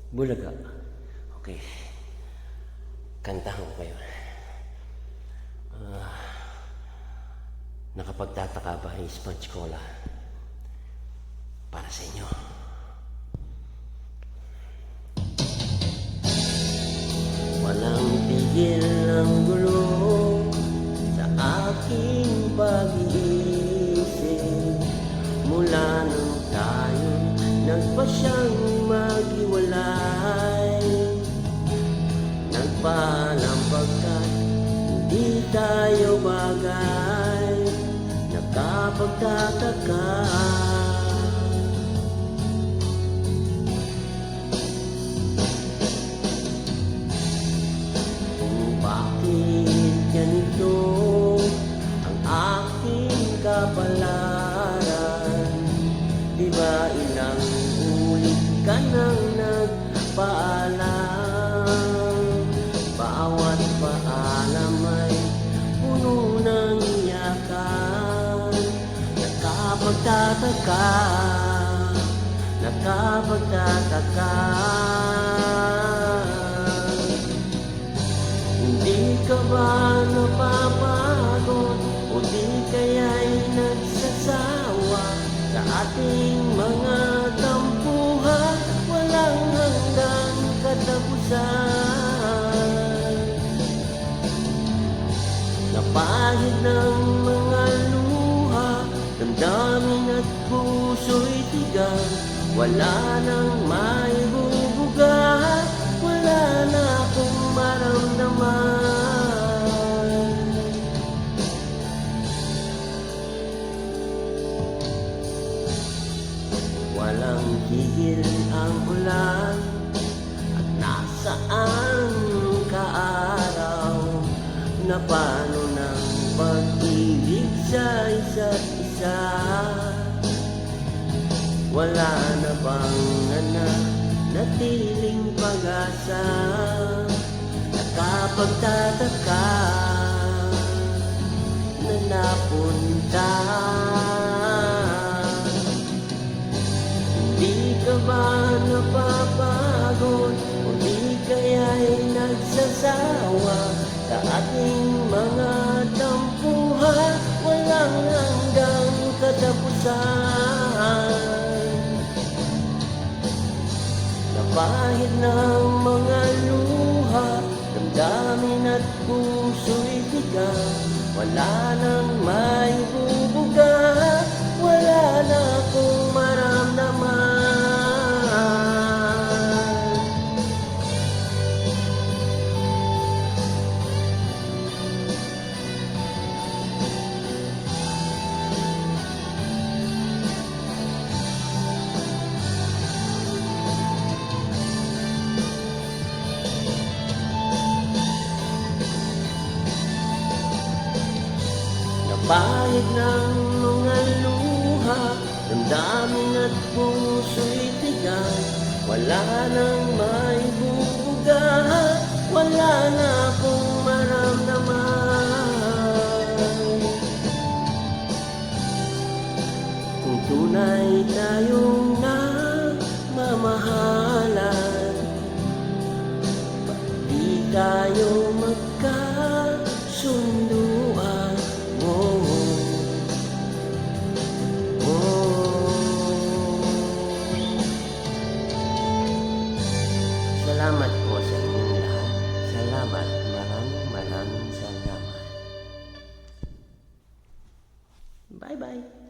Bulaga. Okay. Kantahan ko kayo. Nakapagtataka ba yung sponge cola? Para sa inyo. Walang tigil ang gulo sa aking pag-iisip. Mula nung tayo nagpasyang maghiwalay, nagpaalam pagkat hindi tayo bagay. Nakapagtataka kung bakit ganito ang aking kapalaran. Di ba ilang ulit ka nang nagpaalam? Bawat paalam ay puno ng iyakan. Nakapagtataka, nakapagtataka. Hindi ka ba napapagod o di kaya'y nagsasawa sa ating mga tampuhan? Walang hanggang katapusan. Napahid ng mga luha, damdamin at puso'y tigang. Wala nang maibubuga, wala na akong maramdaman. Walang higil ang ulan at nasaan ka araw. Na paano ng pag-ibig sa isa't isa? Wala na bang natiling pag-asa? Nakapagtataka na napunta. Hindi ka ba napapagod o di kaya'y nagsasawa sa ating mga tampuhan? Walang hanggang katapusan. Napahid ng mga luha, damdamin at puso'y tigang. Wala nang maibubuga, wala na akong maramdaman. Napahid ng mga luha, damdamin at puso'y tigang. Wala nang maibubuga, wala na akong maramdaman. Kung tunay tayong nagmamahalan, di tayo magkasunduan. Salamat po sa inyong lahat. Salamat. Maraming salamat. Bye-bye.